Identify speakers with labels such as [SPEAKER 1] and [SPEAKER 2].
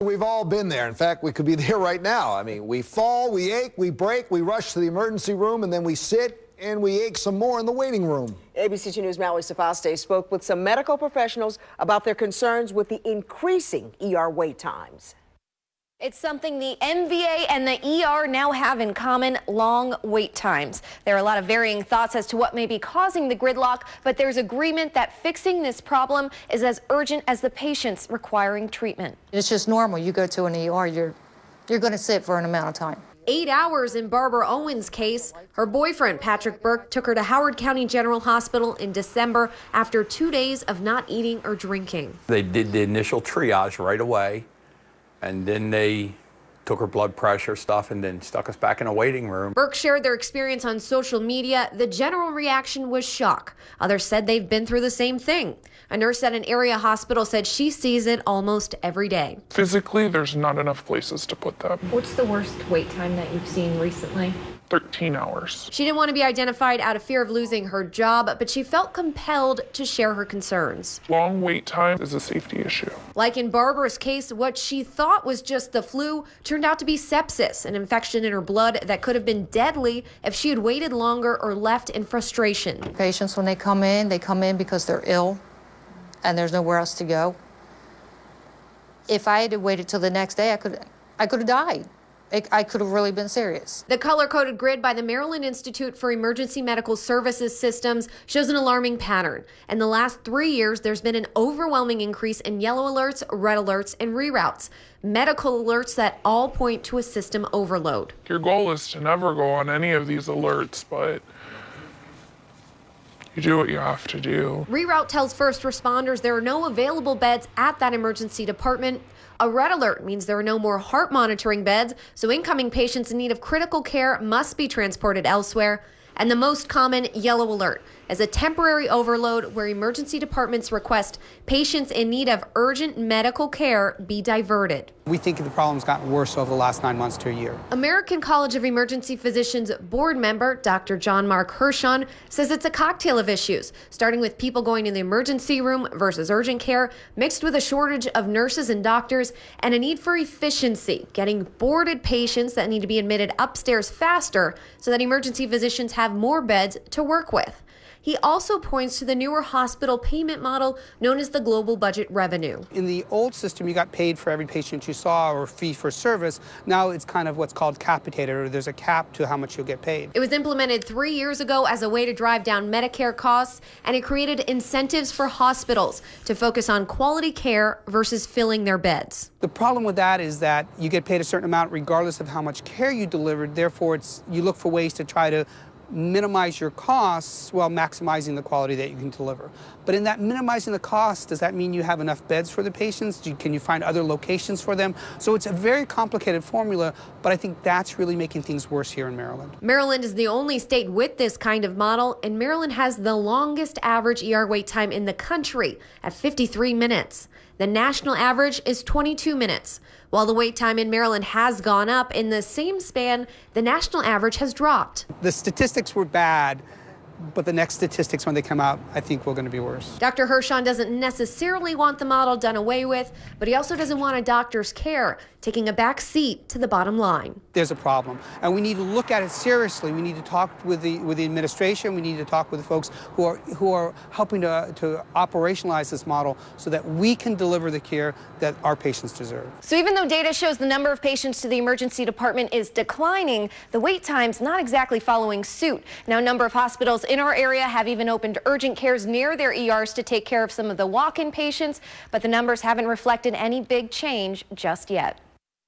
[SPEAKER 1] We've all been there. In fact, we could be there right now. I mean, we fall, we ache, we break, we rush to the emergency room, and then we sit and we ache some more in the waiting room.
[SPEAKER 2] ABC 2 News' Mallory Safaste spoke with some medical professionals about their concerns with the increasing ER wait times.
[SPEAKER 3] It's something the MVA and the ER now have in common: long wait times. There are a lot of varying thoughts as to what may be causing the gridlock, but there's agreement that fixing this problem is as urgent as the patients requiring treatment.
[SPEAKER 4] It's just normal. You go to an ER, you're going to sit for an amount of time.
[SPEAKER 3] 8 hours in Barbara Owens' case. Her boyfriend, Patrick Burke, took her to Howard County General Hospital in December after 2 days of not eating or drinking.
[SPEAKER 5] They did the initial triage right away, and then they took her blood pressure stuff and then stuck us back in a waiting room.
[SPEAKER 3] Burke shared their experience on social media. The general reaction was shock. Others said they've been through the same thing. A nurse at an area hospital said she sees it almost every day.
[SPEAKER 6] Physically, there's not enough places to put them.
[SPEAKER 3] What's the worst wait time that you've seen recently?
[SPEAKER 6] 13 hours.
[SPEAKER 3] She didn't want to be identified out of fear of losing her job, but she felt compelled to share her concerns.
[SPEAKER 6] Long wait time is a safety issue.
[SPEAKER 3] Like in Barbara's case, what she thought was just the flu turned out to be sepsis, an infection in her blood that could have been deadly if she had waited longer or left in frustration.
[SPEAKER 4] Patients, when they come in because they're ill and there's nowhere else to go. If I had waited till the next day, I could have died. I could have really been serious.
[SPEAKER 3] The color-coded grid by the Maryland Institute for Emergency Medical Services Systems shows an alarming pattern. In the last 3 years, there's been an overwhelming increase in yellow alerts, red alerts, and reroutes. Medical alerts that all point to a system overload.
[SPEAKER 6] Your goal is to never go on any of these alerts, but you do what you have to do.
[SPEAKER 3] Reroute tells first responders there are no available beds at that emergency department. A red alert means there are no more heart monitoring beds, so incoming patients in need of critical care must be transported elsewhere. And the most common yellow alert is a temporary overload where emergency departments request patients in need of urgent medical care be diverted.
[SPEAKER 7] We think the problem's gotten worse over the last 9 months to a year.
[SPEAKER 3] American College of Emergency Physicians board member Dr. John Mark Hirschon says it's a cocktail of issues, starting with people going to the emergency room versus urgent care, mixed with a shortage of nurses and doctors, and a need for efficiency, getting boarded patients that need to be admitted upstairs faster so that emergency physicians have more beds to work with. He also points to the newer hospital payment model known as the global budget revenue.
[SPEAKER 7] In the old system, you got paid for every patient you saw, or fee for service. Now it's kind of what's called capitated, or there's a cap to how much you'll get paid.
[SPEAKER 3] It was implemented 3 years ago as a way to drive down Medicare costs, and it created incentives for hospitals to focus on quality care versus filling their beds.
[SPEAKER 7] The problem with that is that you get paid a certain amount regardless of how much care you delivered. Therefore, you look for ways to try to minimize your costs while maximizing the quality that you can deliver. But in that minimizing the costs, does that mean you have enough beds for the patients? Can you find other locations for them? So it's a very complicated formula, but I think that's really making things worse here in Maryland.
[SPEAKER 3] Maryland is the only state with this kind of model, and Maryland has the longest average ER wait time in the country at 53 minutes. The national average is 22 minutes. While the wait time in Maryland has gone up, in the same span, the national average has dropped.
[SPEAKER 7] The statistics were bad, but the next statistics, when they come out, I think we're going to be worse.
[SPEAKER 3] Dr. Hirschon doesn't necessarily want the model done away with, but he also doesn't want a doctor's care taking a back seat to the bottom line.
[SPEAKER 7] There's a problem, and we need to look at it seriously. We need to talk with the administration. We need to talk with the folks who are helping to operationalize this model so that we can deliver the care that our patients deserve.
[SPEAKER 3] So even though data shows the number of patients to the emergency department is declining, the wait time's not exactly following suit. Now, a number of hospitals in our area have even opened urgent cares near their ERs to take care of some of the walk-in patients, but the numbers haven't reflected any big change just yet.